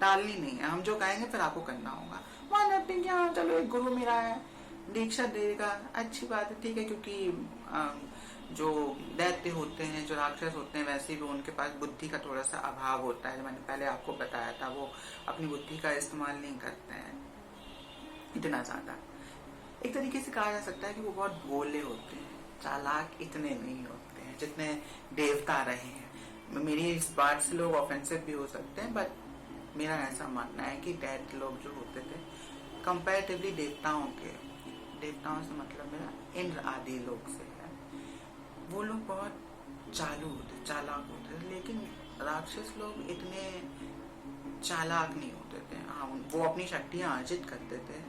टालनी नहीं है, हम जो कहेंगे फिर आपको करना होगा। मान लेते हैं कि हाँ चलो एक गुरु मेरा है, दीक्षा देगा, अच्छी बात है, ठीक है, क्योंकि जो दैत्य होते हैं, जो राक्षस होते हैं, वैसे भी उनके पास बुद्धि का थोड़ा सा अभाव होता है। मैंने पहले आपको बताया था, वो अपनी बुद्धि का इस्तेमाल नहीं करते हैं इतना ज्यादा। एक तरीके से कहा जा सकता है कि वो बहुत भोले होते हैं, चालाक इतने नहीं होते हैं जितने देवता रहे हैं। मेरी इस बात से लोग ऑफेंसिव भी हो सकते हैं, बट मेरा ऐसा मानना है कि दैत्य लोग जो होते थे कंपैरेटिवली देवताओं से मतलब मेरा इंद्र आदि लोग से है, वो लोग बहुत चालाक होते थे। लेकिन राक्षस लोग इतने चालाक नहीं होते थे। हाँ, वो अपनी शक्तियां अर्जित करते थे,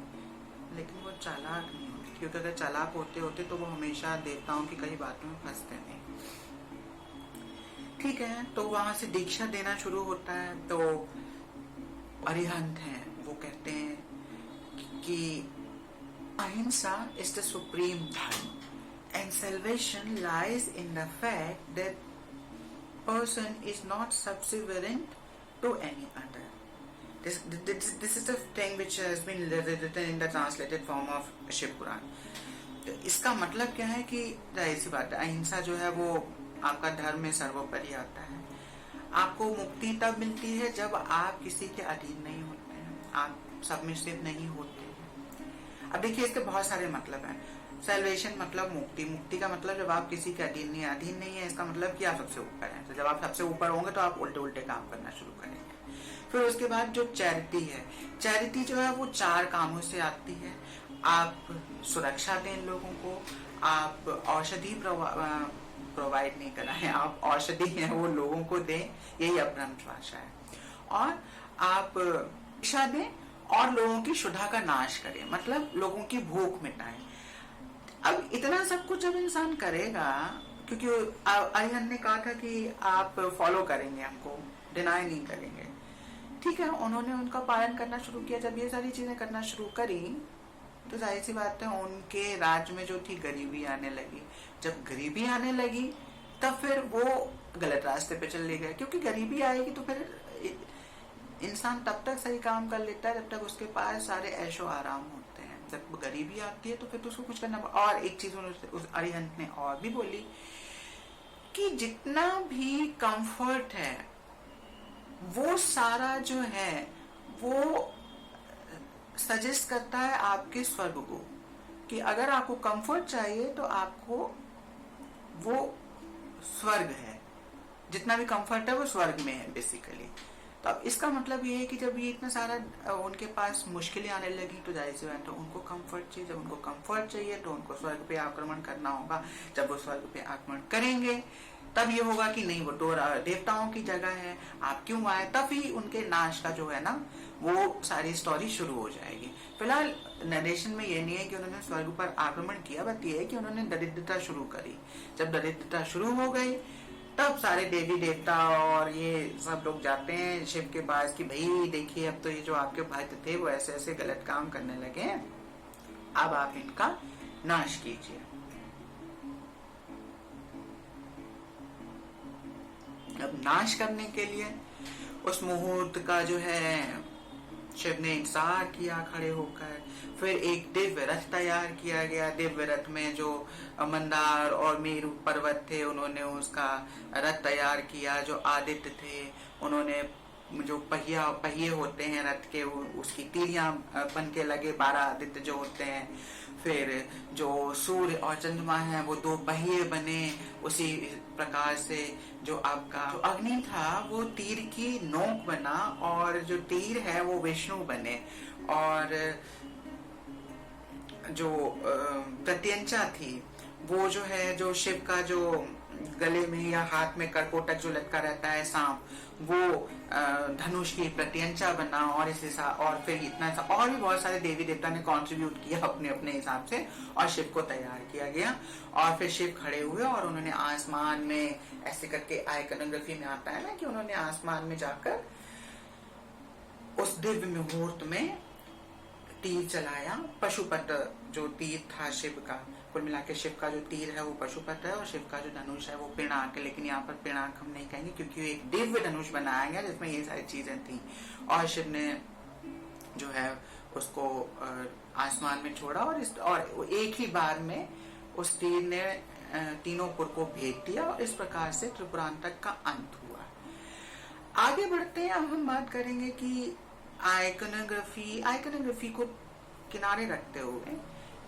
लेकिन वो चालाक नहीं होते, क्योंकि अगर चालाक होते तो वो हमेशा देवताओं की कई बातों में फंसते नहीं। ठीक है, तो वहां से दीक्षा देना शुरू होता है। तो अरिहंत हैं, वो कहते हैं कि अहिंसा इज द सुप्रीम धर्म and salvation lies in the fact that person is not subservient to any other. This is the thing which has been written in the translated form of Shiv Puran. तो इसका मतलब क्या है कि जाहिर सी बात है, अहिंसा जो है वो आपका धर्म में सर्वोपरि आता है। आपको मुक्ति तब मिलती है जब आप किसी के अधीन नहीं होते हैं, आप सबमिसिव नहीं होते हैं। अब देखिए, इसके बहुत सारे मतलब हैं। सैल्वेशन मतलब मुक्ति का मतलब जब आप किसी के अधीन नहीं है, इसका मतलब कि आप सबसे ऊपर हैं। तो जब आप सबसे ऊपर होंगे तो आप उल्टे काम करना शुरू करेंगे। फिर उसके बाद जो चैरिटी है, चैरिटी जो है वो 4 कामों से आती है। आप सुरक्षा दें लोगों को, आप औषधि प्रोवाइड नहीं कराएं, आप औषधि है वो लोगों को दें, यही अपभ्रंश भाषा है। और आप शिक्षा दें और लोगों की क्षुधा का नाश करें, मतलब लोगों की भूख मिटाएं। अब इतना सब कुछ जब इंसान करेगा, क्योंकि अरिहंत ने कहा था कि आप फॉलो करेंगे, हमको डिनाई नहीं करेंगे, ठीक है, उन्होंने उनका पालन करना शुरू किया। जब ये सारी चीजें करना शुरू करी तो जाहिर सी बात है उनके राज्य में जो थी गरीबी आने लगी। जब गरीबी आने लगी तब फिर वो गलत रास्ते पे चले गए, क्योंकि गरीबी आएगी तो फिर इंसान तब तक सही काम कर लेता है जब तक उसके पास सारे ऐशो आराम होते हैं। जब गरीबी आती है तो फिर तो उसको कुछ करना। और एक चीज उस अरिहंत ने और भी बोली कि जितना भी कंफर्ट है वो सारा जो है वो सजेस्ट करता है आपके स्वर्ग को, कि अगर आपको कंफर्ट चाहिए तो आपको वो स्वर्ग है, जितना भी कंफर्ट है वो स्वर्ग में है बेसिकली। तो अब इसका मतलब ये है कि जब ये इतना सारा उनके पास मुश्किलें आने लगी तो जाहिर सी बात है उनको कंफर्ट चाहिए। जब उनको कंफर्ट चाहिए तो उनको स्वर्ग पे आक्रमण करना होगा। जब वो स्वर्ग पे आक्रमण करेंगे तब ये होगा कि नहीं, वो तो देवताओं की जगह है, आप क्यों आए, तब ही उनके नाश का जो है ना वो सारी स्टोरी शुरू हो जाएगी। फिलहाल नरेशन में ये नहीं है कि उन्होंने स्वर्ग पर आक्रमण किया, बट ये है कि उन्होंने दरिद्रता शुरू करी। जब दरिद्रता शुरू हो गई तब सारे देवी देवता और ये सब लोग जाते हैं शिव के पास कि भाई देखिए, अब तो ये जो आपके भक्त थे वो ऐसे ऐसे गलत काम करने लगे हैं, अब आप इनका नाश कीजिए। अब नाश करने के लिए उस मुहूर्त का जो है शिव ने इंतजार किया खड़े होकर। फिर एक दिव्य रथ तैयार किया गया। दिव्य रथ में जो मंदार और मेरु पर्वत थे उन्होंने उसका रथ तैयार किया। जो आदित्य थे उन्होंने जो पहिए होते हैं रथ के, उसकी तीलियां बन के लगे, 12 आदित्य जो होते हैं। फिर जो सूर्य और चंद्रमा है वो 2 पहिए बने। उसी प्रकार से जो आपका जो अग्नि था वो तीर की नोक बना, और जो तीर है वो विष्णु बने। और जो प्रत्यंचा थी वो जो है, जो शिव का जो गले में या हाथ में करकोटक जो लटका रहता है सांप, वो धनुष की प्रत्यंचा बना। और इस हिसाब और फिर इतना सा और भी बहुत सारे देवी देवता ने कंट्रीब्यूट किया अपने अपने हिसाब से, और शिव को तैयार किया गया। और फिर शिव खड़े हुए और उन्होंने आसमान में ऐसे करके, आइकनोग्राफी में आता है ना कि उन्होंने आसमान में जाकर उस दिव्य मुहूर्त में तीर चलाया। पशुपत जो तीर था शिव का कुल मिला के शिव का जो तीर है वो पशुपत है और शिव का जो धनुष है वो पिनाक है, लेकिन यहाँ पर पिनाक हम नहीं कहेंगे क्योंकि एक दिव्य धनुष बनाया गया जिसमें ये सारी चीजें थी। और शिव ने जो है उसको आसमान में छोड़ा और एक ही बार में उस तीर ने तीनों पुर को भेद दिया और इस प्रकार से त्रिपुरांतक का अंत हुआ। आगे बढ़ते हैं, अब हम बात करेंगे कि आइकनोग्राफी को किनारे रखते हुए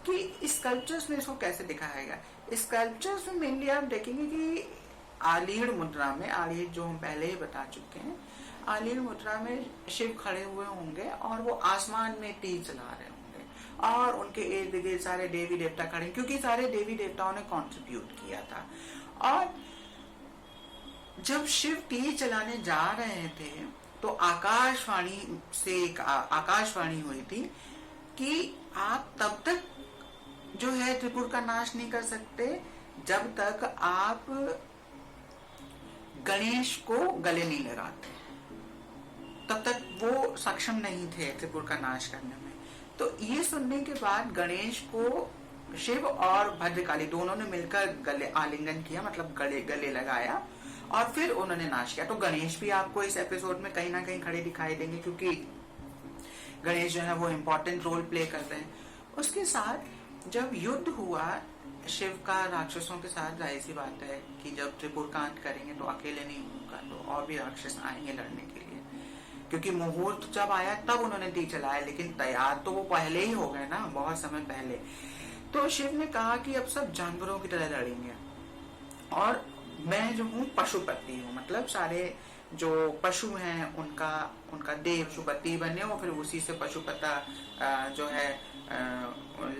कि स्कल्पचर्स में इसको कैसे दिखाया गया। स्कल्पचर्स में मेनली आप देखेंगे कि आलीढ़ मुद्रा में, आलीढ़ जो हम पहले ही बता चुके हैं, आलीढ़ मुद्रा में शिव खड़े हुए होंगे और वो आसमान में तीर चला रहे होंगे और उनके इर्द गिर्द सारे देवी देवता खड़े, क्योंकि सारे देवी देवताओं ने कंट्रीब्यूट किया था। और जब शिव तीर चलाने जा रहे थे तो आकाशवाणी से एक आकाशवाणी हुई थी कि आप तब तक जो है त्रिपुर का नाश नहीं कर सकते जब तक आप गणेश को गले नहीं लगाते, तब तक वो सक्षम नहीं थे त्रिपुर का नाश करने में। तो ये सुनने के बाद गणेश को शिव और भद्रकाली दोनों ने मिलकर गले आलिंगन किया, मतलब गले लगाया और फिर उन्होंने नाश किया। तो गणेश भी आपको इस एपिसोड में कहीं ना कहीं खड़े दिखाई देंगे क्योंकि गणेश जो है वो इम्पोर्टेंट रोल प्ले कर रहे हैं। उसके साथ जब युद्ध हुआ शिव का राक्षसों के साथ, जाहिर सी बात है कि जब त्रिपुर का अंत करेंगे तो अकेले नहीं होगा, तो और भी राक्षस आएंगे लड़ने के लिए, क्योंकि मुहूर्त जब आया तब उन्होंने तीर चलाया, लेकिन तैयार तो वो पहले ही हो गए ना, बहुत समय पहले। तो शिव ने कहा कि अब सब जानवरों की तरह लड़ेंगे और मैं जो हूँ पशुपति हूँ, मतलब सारे जो पशु हैं उनका देव पशुपति बने और फिर उसी से पशुपता जो है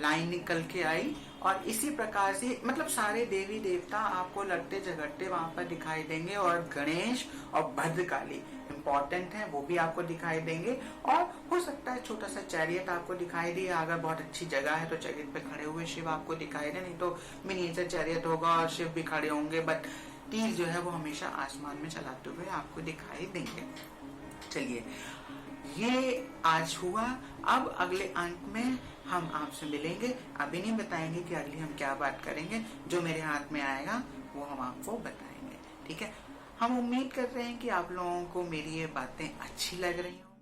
लाइन निकल के आई। और इसी प्रकार से मतलब सारे देवी देवता आपको लड़ते झगड़ते वहां पर दिखाई देंगे और गणेश और भद्रकाली इम्पोर्टेंट है, वो भी आपको दिखाई देंगे। और हो सकता है छोटा सा चैरियट आपको दिखाई दे, अगर बहुत अच्छी जगह है तो चैरियट पे खड़े हुए शिव आपको दिखाई दे, नहीं तो मिनिएचर चैरियट होगा और शिव भी खड़े होंगे, बट तीर जो है वो हमेशा आसमान में चलाते हुए आपको दिखाई देंगे। चलिए, ये आज हुआ। अब अगले अंक में हम आपसे मिलेंगे, अभी नहीं बताएंगे कि अगली हम क्या बात करेंगे, जो मेरे हाथ में आएगा वो हम आपको बताएंगे, ठीक है। हम उम्मीद कर रहे हैं कि आप लोगों को मेरी ये बातें अच्छी लग रही हो।